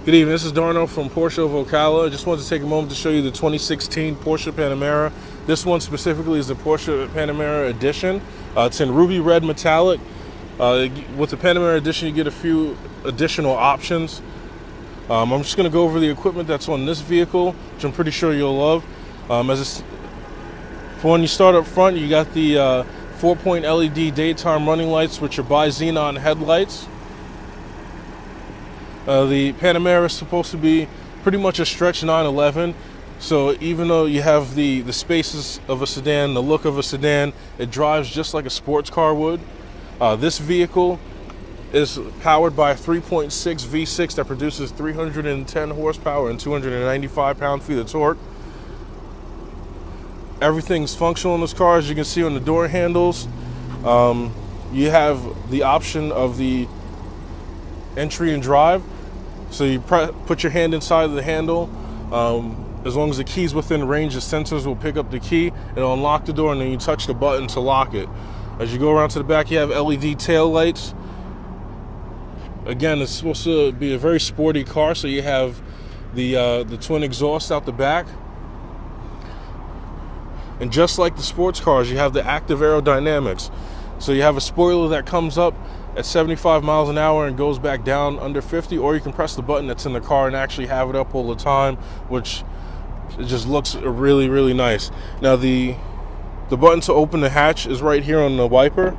Good evening, this is Darno from Porsche of Ocala. I just wanted to take a moment to show you the 2016 Porsche Panamera. This one specifically is the Porsche Panamera Edition. It's in ruby red metallic. With the Panamera Edition, you get a few additional options. I'm just going to go over the equipment that's on this vehicle, which I'm pretty sure you'll love. For when you start up front, you got the 4-point LED daytime running lights, which are bi-xenon headlights. The Panamera is supposed to be pretty much a stretch 911, so even though you have the spaces of a sedan, the look of a sedan, it drives just like a sports car would. This vehicle is powered by a 3.6 V6 that produces 310 horsepower and 295 pound-feet of torque. Everything's functional in this car, as you can see on the door handles. You have the option of the entry and drive. So you put your hand inside of the handle. As long as the key's within range, the sensors will pick up the key and it'll unlock the door, and then you touch the button to lock it. As you go around to the back, you have LED tail lights. Again, it's supposed to be a very sporty car, so you have the twin exhaust out the back. And just like the sports cars, you have the active aerodynamics. So you have a spoiler that comes up at 75 miles an hour and goes back down under 50, or you can press the button that's in the car and actually have it up all the time, which it just looks really, really nice. Now the button to open the hatch is right here on the wiper.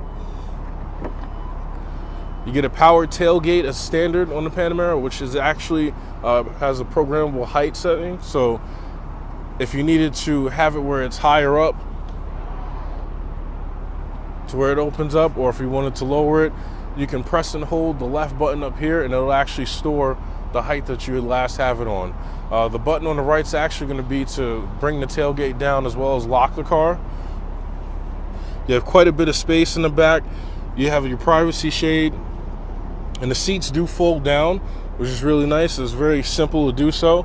You get a power tailgate as standard on the Panamera, which is actually has a programmable height setting. So if you needed to have it where it's higher up to where it opens up, or if you wanted to lower it, you can press and hold the left button up here and it'll actually store the height that you would last have it on. The button on the right is actually going to be to bring the tailgate down as well as lock the car. You have quite a bit of space in the back. You have your privacy shade, and the seats do fold down, which is really nice. It's very simple to do so.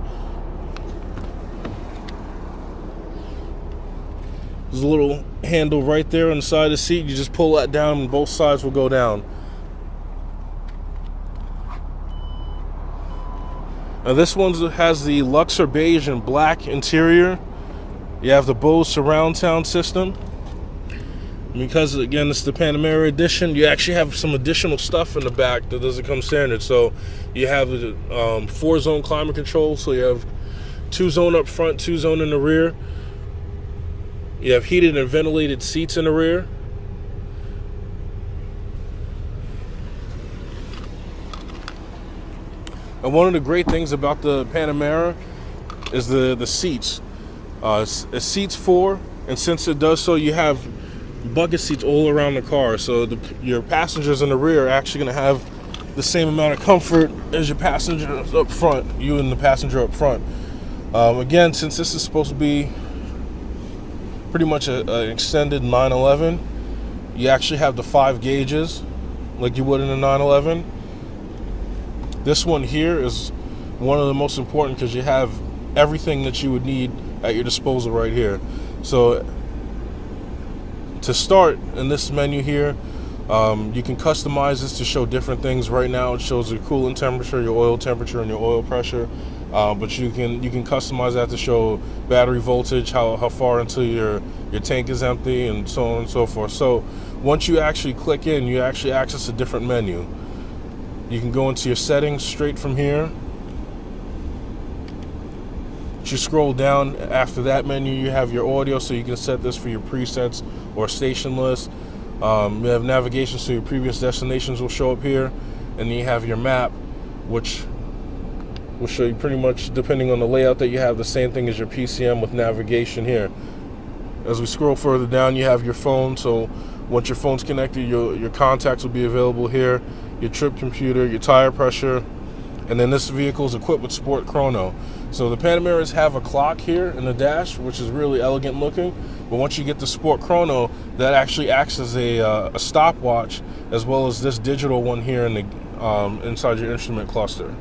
There's a little handle right there on the side of the seat. You just pull that down and both sides will go down. Now this one has the Luxor beige and black interior. You have the Bose surround sound system. Because again, it's the Panamera Edition, you actually have some additional stuff in the back that doesn't come standard. So you have the 4-zone climate control. So you have 2-zone up front, 2-zone in the rear. You have heated and ventilated seats in the rear. And one of the great things about the Panamera is the seats. It seats 4, and since it does so, you have bucket seats all around the car. So your passengers in the rear are actually going to have the same amount of comfort as your passengers up front, you and the passenger up front. Again, since this is supposed to be pretty much an extended 911, you actually have the 5 gauges like you would in a 911. This one here is one of the most important because you have everything that you would need at your disposal right here. So to start in this menu here, you can customize this to show different things. Right now it shows your coolant temperature, your oil temperature, and your oil pressure. But you can customize that to show battery voltage, how far until your tank is empty, and so on and so forth. So once you actually click in, you actually access a different menu. You can go into your settings straight from here. As you scroll down after that menu, you have your audio, so you can set this for your presets or station list. You have navigation, so your previous destinations will show up here. And then you have your map, which will show you pretty much, depending on the layout that you have, the same thing as your PCM with navigation here. As we scroll further down, you have your phone, so once your phone's connected, your contacts will be available here, your trip computer, your tire pressure, and then this vehicle is equipped with Sport Chrono. So the Panameras have a clock here in the dash, which is really elegant looking, but once you get the Sport Chrono, that actually acts as a stopwatch, as well as this digital one here in the inside your instrument cluster.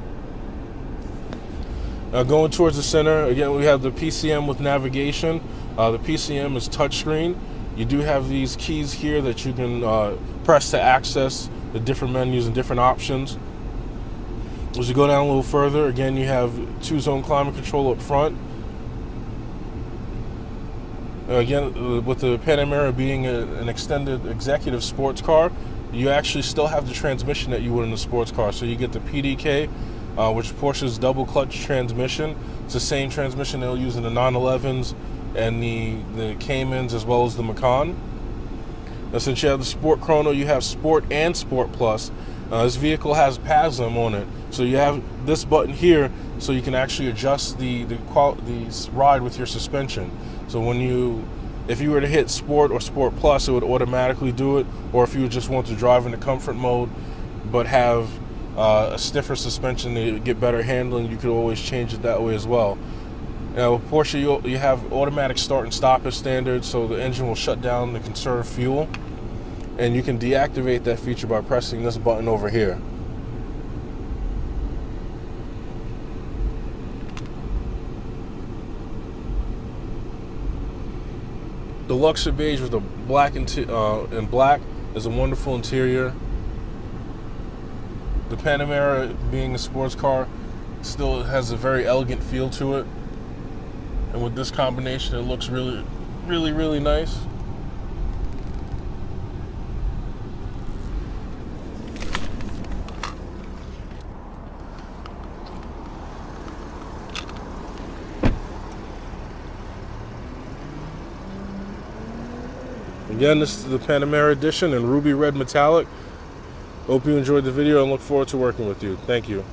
Now going towards the center, again, we have the PCM with navigation. The PCM is touchscreen. You do have these keys here that you can press to access the different menus and different options. As you go down a little further, again, you have 2-zone climate control up front. Again, with the Panamera being an extended executive sports car, you actually still have the transmission that you would in a sports car. So you get the PDK, which Porsche's double clutch transmission. It's the same transmission they'll use in the 911s and the Caymans as well as the Macan. Now, since you have the Sport Chrono, you have Sport and Sport Plus. This vehicle has PASM on it, so you have this button here, so you can actually adjust the ride with your suspension. So if you were to hit Sport or Sport Plus, it would automatically do it. Or if you just want to drive in the comfort mode, but have a stiffer suspension to get better handling, you could always change it that way as well. Now, with Porsche, you have automatic start and stop as standard, so the engine will shut down to conserve fuel. And you can deactivate that feature by pressing this button over here. The Luxor beige with the black and black is a wonderful interior. The Panamera, being a sports car, still has a very elegant feel to it. And with this combination, it looks really, really, really nice. Again, this is the Panamera edition in ruby red metallic. Hope you enjoyed the video and look forward to working with you. Thank you.